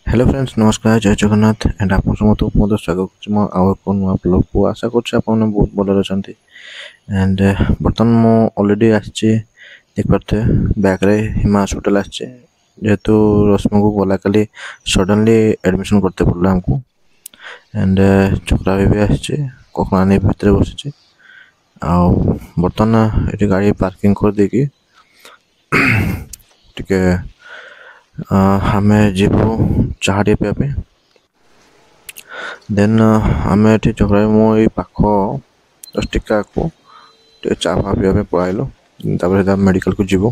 Hello friends नमस्कार जय Jagannath and आप समस्त बहुत स्वागत करछि आउ एक नुआ ब्लॉग को आशा करछि आपन बहुत भलो रहछन्ती एंड बर्तन मो ऑलरेडी आछि देख पारथे बैक रे हिमा हॉस्पिटल आछि जेहेतु रश्मि को गला काली सडनली एडमिशन करते पड़ला हमको एंड छोकरा भी आछि कोकनानी भीतर बसिछि आ बर्तन एटी गाड़ी पार्किंग कर देकी टिके हमें जीवो चाहा टे पे देन हमें एटी छोकरा मो ई पाख 10 टिका को टे चाहा पे पळाइलो तापर दा मेडिकल को जीवो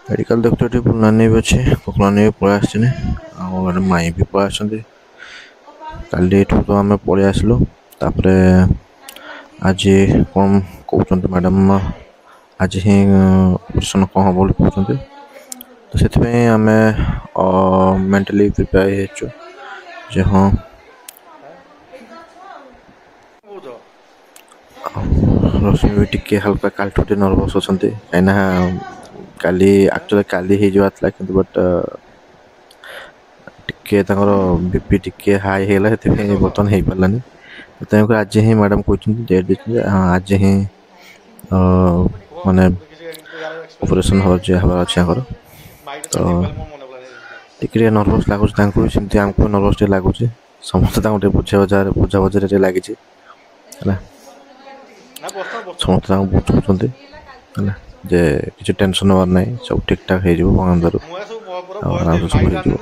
मेडिकल देखते एटी नानी भी अच्छे कोकनानी भी पळा आछने और माई भी पळा आछन्ते काली एठू तो हमें पळि आसलो तापर आज कोन कहउछन्ते मैडम आज ही ऑपरेशन को बोल कहउछन्ते तो से आम मेंटली प्रिपेयर जे हाँ रश्मि भी टिके हल्का कालठू टे नर्वस अच्छा कहीं काली एक्चुअली काली ही जाता कि बट टिके बीपी टिके हाई होगा से बर्तमान हो पारानी तो आज ही मैडम कहते डेट देते आज ही माने ऑपरेशन हबार अच्छे तो टिके नर्वस लगुच सेमती आमको नर्वस टे लगुच समस्त बुझा बुझे लगी समस्त बुझुंट है जे किसी टेंशन हबार ना सब ठीक ठाक हो भगवान दर आराम से सब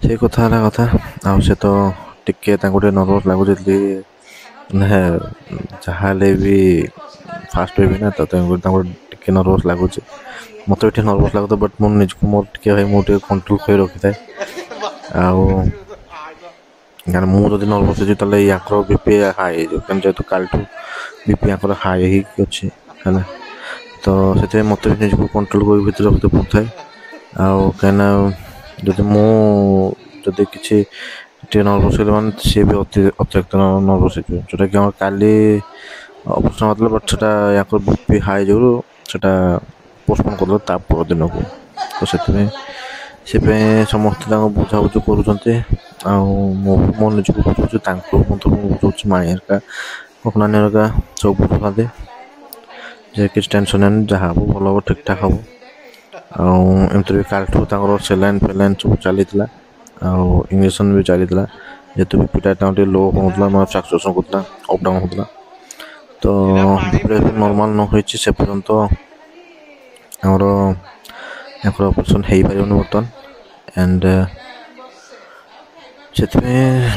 से कथा कथा से तो टिके नर्वस लगुच जहाँ भी फास्ट बेबी ना तो टिके नर्वस लगुच मत भी नर्वस लगता बट मोर निज को मोर टिके भाई मुझे कंट्रोल कर रखी था कारण मुझे नर्वस हो या बीपी हाई हो जेहतु कालठू बीपी यहाँ हाई ही अच्छे है तो से मत भी निज को कंट्रोल कर रखते पड़ता है कहीं जब मुझे किसी नर्वस मान सी भी अतिरिक्त नर्वस जोटा कि काली ऑपरेशन मतलब बट से बीपी हाई जो पोस्टपोन कर परदिन को तो से समस्त बुझा बुझी कर मो निज को बुझे बुझे माई हरका कोकनानी हरका सब बुझाते जे किसी टेंशन नहीं जहाँ हम भल हम ठीक ठाक हम आमती भी कालठू सेलाइन फेलाइन सब चली इंजेक्शन भी चली जेहतु बीपीटा लो होता मैं फ्लक्चुएसन करता अप डाउन होता तो नॉर्मल न हो से पर्यंत आमर ऑपरेशन हो पार बर्तमान एंड से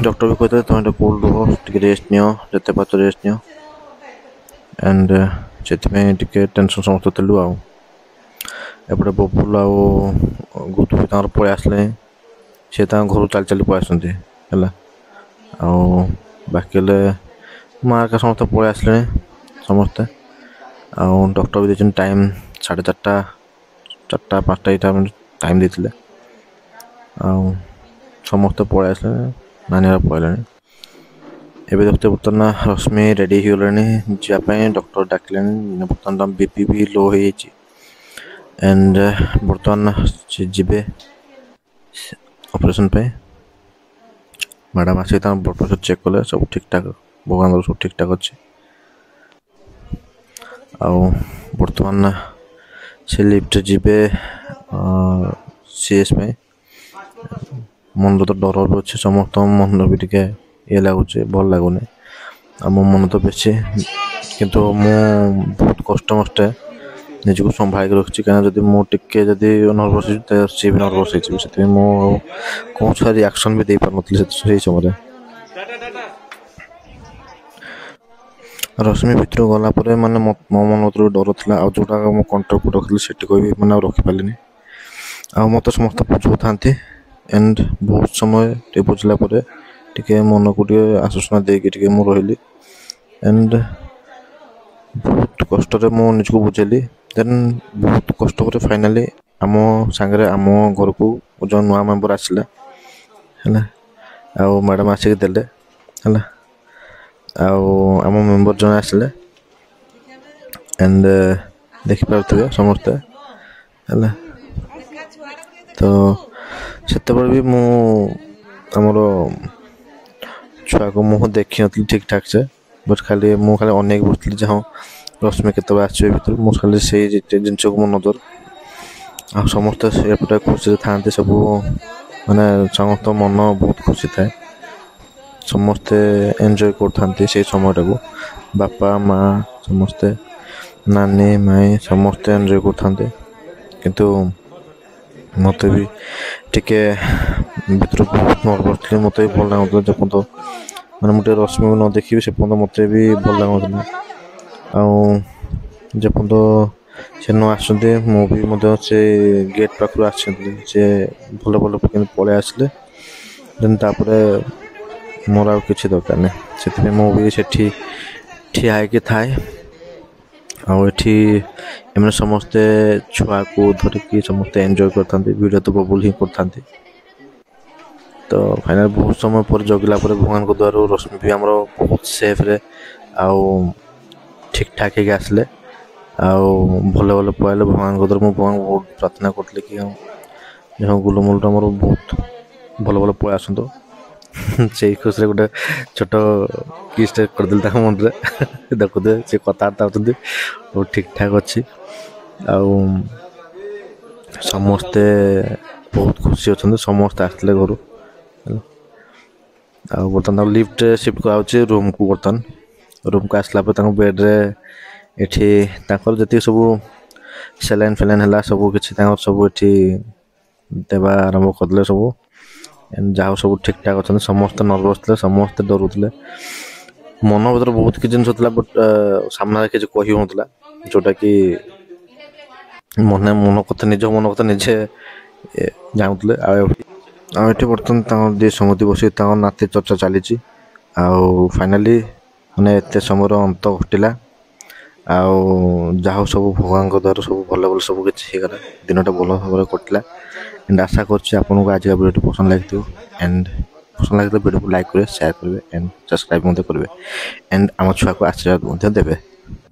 डॉक्टर भी कहते तुम कोल्ड रुह टे रेस्ट नियो जिते पाच रेस्ट नियो एंड से टेंशन समस्त थिलु एपटे बबुल गुतु भी पलि आसले सी घर चली चली पलि है बाकी माँ का समस्त पलि आसले समस्ते डॉक्टर भी देखते टाइम 4:30 4टा 5टा टाइम देते समस्त पलि आसले नानी पलि एवं देखते बर्तमान रश्मि रेडी हो गलानी जापाई डॉक्टर डाकिले बर्तमान बीपी भी लो हो एंड बर्तमान से जीवे ऑपरेशन पे मैडम आसिक ब्लड प्रेशर चेक कले सब ठीक ठाक भगवान सब ठीक ठाक अच्छे बर्तमान से लिफ्ट जीवे सीएस में मन तो डर भी अच्छे समस्त मन भी टे ये लगुच भल लगुनि मो मन तो बेसी किंतु मु बहुत कष्ट मस्ते निज को संभाल के रखी कहीं जब मुझे जब नर्वस सी भी नर्वस हो कौन सा रिएक्शन भी दे पार नी समय रश्मि भितर गलापर माने मो मन भर डर था जोटा मो कंट्रोल को रखी से कोई मैंने रखिपारे आ मत समस्त बुझाऊ था एंड बहुत समय बुझला टे मन को आश्वासना देकी रही एंड बहुत कष्ट मो निज को बुझेली देन बहुत कष्ट कर फाइनाली आम सांगे आम घर को जो नुआ मेम्बर आसला है मैडम आसिक देले है आम मेम्बर जन आसले एंड देखिपे समस्ते है ତ ସେତେବେଳେ ବି ମୁଁ ଆମର ଛୁଆକୁ ମୁହଁ ଦେଖିନଥିଲି ଠିକ୍ ଠାକ୍ ସେ, ବଟ୍ ମୁଁ ଖାଲି ଅନେଇକି ବସିଥିଲି ଯେ ହଁ ରଶ୍ମି କେତେବେଳେ ଆସିବେ ଭିତରୁ, ମୁଁ ଖାଲି ସେଇ ଜିନିଷକୁ ମୋ ନଜର। ଆଉ ସମସ୍ତେ ସେପଟେ ଖୁସିରେ ଥାଆନ୍ତି ସବୁ, ମାନେ ସମସ୍ତ ମନ ବହୁତ ଖୁସି ଥାଏ, ସମସ୍ତେ ଏନ୍ଜୟ କରୁଥାନ୍ତି ସେଇ ସମୟଟାକୁ, ବାପା ମାଆ ସମସ୍ତେ, ନାନୀ ମାଇଁ ସମସ୍ତେ ଏନ୍ଜୟ କରୁଥାନ୍ତି। କିନ୍ତୁ ମୋତେ ବି ଟିକେ ଭିତରୁ ବହୁତ ନର୍ଭସ୍ ଥିଲି, ମୋତେ ବି ଭଲ ଲାଗୁନଥିଲା ଯେପର୍ଯ୍ୟନ୍ତ ମାନେ ମୁଁ ଟିକେ ରଶ୍ମିକୁ ନ ଦେଖିବି ସେ ପର୍ଯ୍ୟନ୍ତ ମୋତେ ବି ଭଲ ଲାଗୁନଥିଲା। ଆଉ ଯେପର୍ଯ୍ୟନ୍ତ ସେ ନ ଆସୁଛନ୍ତି ମୁଁ ବି ମଧ୍ୟ ସେ ଗେଟ୍ ପାଖରୁ ଆସିଛନ୍ତି, ସେ ଭଲ କେମିତି ପଳେଇ ଆସିଲେ ଦେନ୍ ତାପରେ ମୋର ଆଉ କିଛି ଦରକାର ନାହିଁ। ସେଥିପାଇଁ ମୁଁ ବି ସେଠି ଠିଆ ହେଇକି ଥାଏ। ଆଉ ଏଠି ଏମାନେ ସମସ୍ତେ ଛୁଆକୁ ଧରିକି ସମସ୍ତେ ଏନ୍ଜୟ କରିଥାନ୍ତି, ଭିଡ଼ିଓ ତ ବବୁଲ୍ ହିଁ କରିଥାନ୍ତି। ତ ଫାଇନାଲ୍ ବହୁତ ସମୟ ପରେ ଜଗିଲା ପରେ ଭଗବାନଙ୍କ ଦ୍ୱାରାରୁ ରଶ୍ମି ବି ଆମର ବହୁତ ସେଫ୍ରେ ଆଉ ଠିକ୍ ଠାକ୍ ହେଇକି ଆସିଲେ, ଆଉ ଭଲ ପଳେଇଲେ। ଭଗବାନଙ୍କ ଦ୍ୱାରା ମୁଁ ଭଗବାନଙ୍କୁ ବହୁତ ପ୍ରାର୍ଥନା କରୁଥିଲି କି ହଁ ଗୁଲୁମୁଲୁଟା ଆମର ବହୁତ ଭଲ ପଳେଇ ଆସନ୍ତୁ। ସେଇ ଖୁସିରେ ଗୋଟେ ଛୋଟ କିସ୍ଟେ କରିଦେଲି ତାଙ୍କ ମନରେ। ଦେଖୁଥିବେ ସେ କଥାବାର୍ତ୍ତା ହେଉଛନ୍ତି, ବହୁତ ଠିକ୍ ଠାକ୍ ଅଛି। ଆଉ ସମସ୍ତେ ବହୁତ ଖୁସି ଅଛନ୍ତି, ସମସ୍ତେ ଆସିଥିଲେ ଘରୁ। ଆଉ ବର୍ତ୍ତମାନ ତାଙ୍କୁ ଲିଫ୍ଟରେ ସିଫ୍ଟ କରାହେଉଛି ରୁମ୍କୁ ଆସିଲା ପରେ ତାଙ୍କ ବେଡ଼୍ରେ ଏଠି ତାଙ୍କର ଯେତିକି ସବୁ ସେଲାଇନ୍ ହେଲା ସବୁ କିଛି ତାଙ୍କର ସବୁ ଏଠି ଦେବା ଆରମ୍ଭ କରିଦେଲେ ସବୁ। ଯାହା ସବୁ ଠିକ୍ ଠାକ୍ ଅଛନ୍ତି, ସମସ୍ତେ ନର୍ଭସ୍ ଥିଲେ, ସମସ୍ତେ ଡରୁଥିଲେ। ମନ ଭିତରେ ବହୁତ କିଛି ଜିନିଷ ଥିଲା, ବଟ୍ ସାମ୍ନାରେ କିଛି କହି ହେଉନଥିଲା, ଯେଉଁଟାକି ମନ କଥା ନିଜେ ଜାଣୁଥିଲେ। ଆଉ ଏଠି ବର୍ତ୍ତମାନ ତାଙ୍କ ଦୁଇ ସଙ୍ଗତି ବସି ତାଙ୍କ ନାତି ଚର୍ଚ୍ଚା ଚାଲିଛି। ଆଉ ଫାଇନାଲି ମାନେ ଏତେ ସମୟର ଅନ୍ତ ଘଟିଲା। ଆଉ ଯାହା ସବୁ ଭଗବାନଙ୍କ ଦ୍ୱାରା ସବୁ ଭଲ ସବୁ କିଛି ହେଇଗଲା, ଦିନଟା ଭଲ ଭାବରେ କଟିଲା। ଏଣ୍ଡ ଆଶା କରୁଛି ଆପଣଙ୍କୁ ଆଜିକା ଭିଡ଼ିଓଟି ପସନ୍ଦ ଲାଗିଥିବ। ଏଣ୍ଡ ପସନ୍ଦ ଲାଗିଥିଲେ ଭିଡ଼ିଓକୁ ଲାଇକ୍ କରିବେ, ସେୟାର କରିବେ, ଏଣ୍ଡ ସବସ୍କ୍ରାଇବ୍ ମଧ୍ୟ କରିବେ। ଏଣ୍ଡ ଆମ ଛୁଆକୁ ଆଶୀର୍ବାଦ ମଧ୍ୟ ଦେବେ।